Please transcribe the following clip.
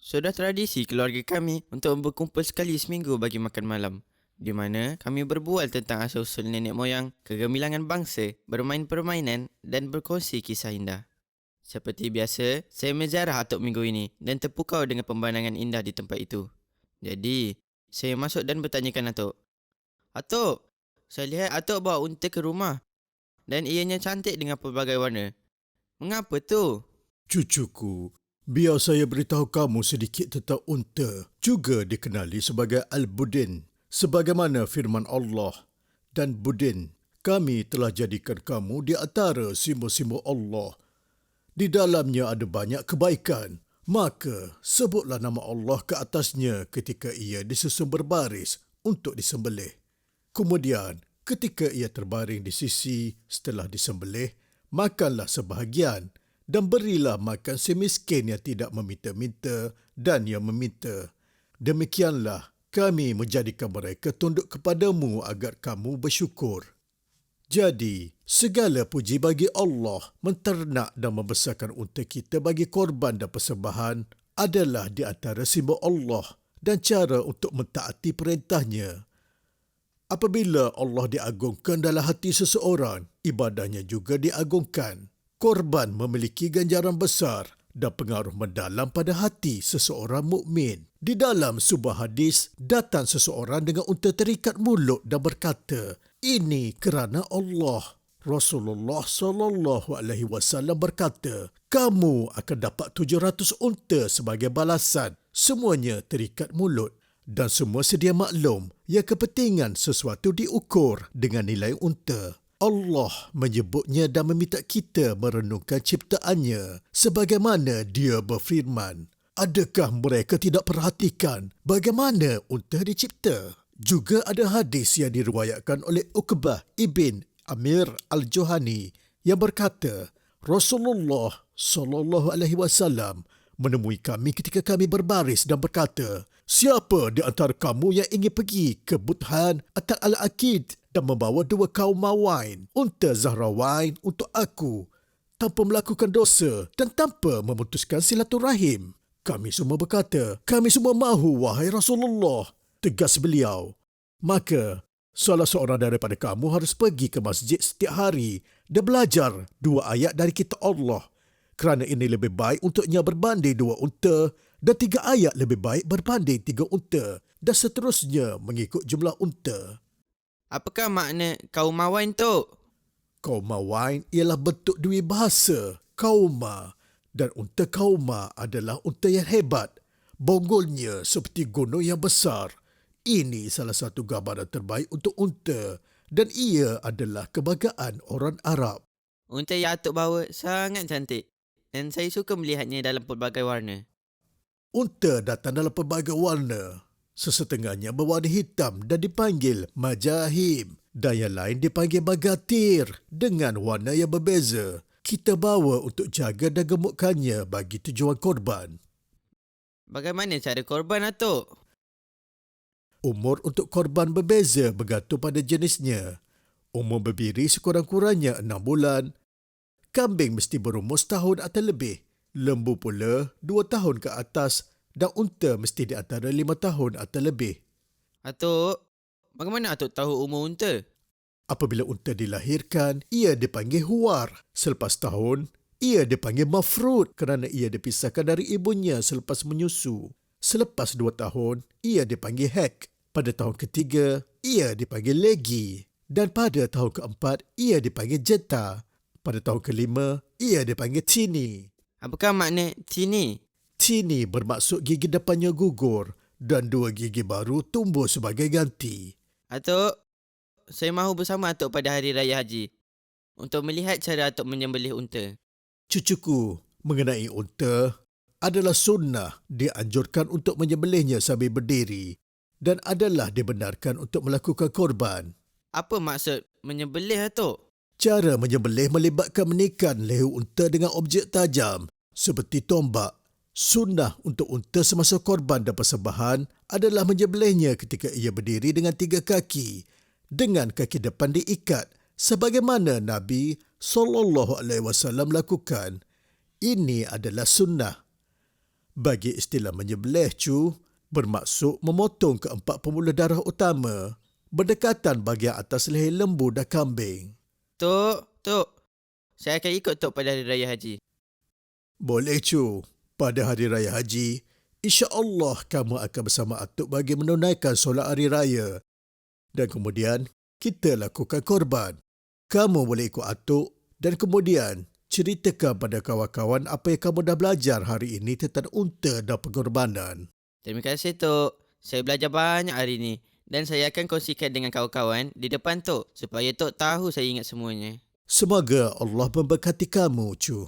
Sudah tradisi keluarga kami untuk berkumpul sekali seminggu bagi makan malam, di mana kami berbual tentang asal-usul nenek moyang, kegemilangan bangsa, bermain permainan dan berkongsi kisah indah. Seperti biasa, saya menziarah Atuk minggu ini dan terpukau dengan pemandangan indah di tempat itu. Jadi, saya masuk dan bertanyakan Atuk. Atuk, saya lihat Atuk bawa unta ke rumah dan ianya cantik dengan pelbagai warna. Mengapa tu? Cucuku, biar saya beritahu kamu sedikit tentang unta, juga dikenali sebagai Al-Budin. Sebagaimana firman Allah, dan Budin, kami telah jadikan kamu di antara simbol-simbol Allah. Di dalamnya ada banyak kebaikan. Maka sebutlah nama Allah ke atasnya ketika ia disusun berbaris untuk disembelih. Kemudian, ketika ia terbaring di sisi setelah disembelih, makanlah sebahagian dan berilah makan semiskin yang tidak meminta-minta dan yang meminta. Demikianlah kami menjadikan mereka tunduk kepadamu agar kamu bersyukur. Jadi, segala puji bagi Allah menternak dan membesarkan unta kita bagi korban dan persembahan adalah di antara simbol Allah dan cara untuk mentaati perintahnya. Apabila Allah diagungkan dalam hati seseorang, ibadahnya juga diagungkan. Korban memiliki ganjaran besar dan pengaruh mendalam pada hati seseorang mukmin. Di dalam sebuah hadis, datang seseorang dengan unta terikat mulut dan berkata, "Ini kerana Allah." Rasulullah SAW berkata, "Kamu akan dapat 700 unta sebagai balasan. Semuanya terikat mulut." Dan semua sedia maklum yang kepentingan sesuatu diukur dengan nilai unta. Allah menyebutnya dan meminta kita merenungkan ciptaannya sebagaimana dia berfirman, "Adakah mereka tidak perhatikan bagaimana unta dicipta?" Juga ada hadis yang diriwayatkan oleh Uqbah ibn Amir al-Juhani yang berkata, Rasulullah SAW menemui kami ketika kami berbaris dan berkata, "Siapa di antara kamu yang ingin pergi ke Budhan atau Al-Aqid dan membawa 2 kaumawain, unta Zahrawain untuk aku, tanpa melakukan dosa dan tanpa memutuskan silaturahim?" Kami semua berkata, "Kami semua mahu, wahai Rasulullah." Tegas beliau, "Maka, salah seorang daripada kamu harus pergi ke masjid setiap hari dan belajar 2 ayat dari kitab Allah. Kerana ini lebih baik untuknya berbanding 2 unta dan 3 ayat lebih baik berbanding 3 unta dan seterusnya mengikut jumlah unta." Apakah makna kaumawain tu? Kaumawain ialah bentuk dui bahasa, kauma, dan unta kauma adalah unta yang hebat. Bonggolnya seperti gunung yang besar. Ini salah satu gambaran terbaik untuk unta dan ia adalah kebanggaan orang Arab. Unta yang Atuk bawa sangat cantik dan saya suka melihatnya dalam pelbagai warna. Unta datang dalam pelbagai warna. Sesetengahnya berwarna hitam dan dipanggil majahim dan yang lain dipanggil bagatir dengan warna yang berbeza. Kita bawa untuk jaga dan gemukkannya bagi tujuan korban. Bagaimana cara korban Atuk? Umur untuk korban berbeza bergantung pada jenisnya. Umur berbiri sekurang-kurangnya 6 bulan. Kambing mesti berumur setahun atau lebih. Lembu pula 2 tahun ke atas dan unta mesti di antara 5 tahun atau lebih. Atuk, bagaimana Atuk tahu umur unta? Apabila unta dilahirkan, ia dipanggil huwar. Selepas tahun, ia dipanggil mafrud kerana ia dipisahkan dari ibunya selepas menyusu. Selepas 2 tahun, ia dipanggil hek. Pada tahun ketiga, ia dipanggil legi. Dan pada tahun keempat, ia dipanggil jeta. Pada tahun kelima, ia dipanggil tini. Apakah makna sini? Tini bermaksud gigi depannya gugur dan 2 gigi baru tumbuh sebagai ganti. Atuk, saya mahu bersama Atuk pada Hari Raya Haji untuk melihat cara Atuk menyembelih unta. Cucuku, mengenai unta adalah sunnah dianjurkan untuk menyembelihnya sambil berdiri dan adalah dibenarkan untuk melakukan korban. Apa maksud menyembelih Atuk? Cara menyembelih melibatkan menikam leher unta dengan objek tajam seperti tombak. Sunnah untuk unta semasa korban dan persembahan adalah menyembelihnya ketika ia berdiri dengan 3 kaki dengan kaki depan diikat sebagaimana Nabi SAW lakukan. Ini adalah sunnah. Bagi istilah menyembelih, Cu, bermaksud memotong keempat pembuluh darah utama berdekatan bahagian atas leher lembu dan kambing. Tok, saya akan ikut Tok pada Hari Raya Haji. Boleh, Cu. Pada Hari Raya Haji, insya-Allah kamu akan bersama atuk bagi menunaikan solat Hari Raya. Dan kemudian, kita lakukan korban. Kamu boleh ikut atuk dan kemudian ceritakan pada kawan-kawan apa yang kamu dah belajar hari ini tentang unta dan pengorbanan. Terima kasih Tok. Saya belajar banyak hari ini dan saya akan kongsikan dengan kawan-kawan di depan Tok supaya Tok tahu saya ingat semuanya. Semoga Allah memberkati kamu, Cu.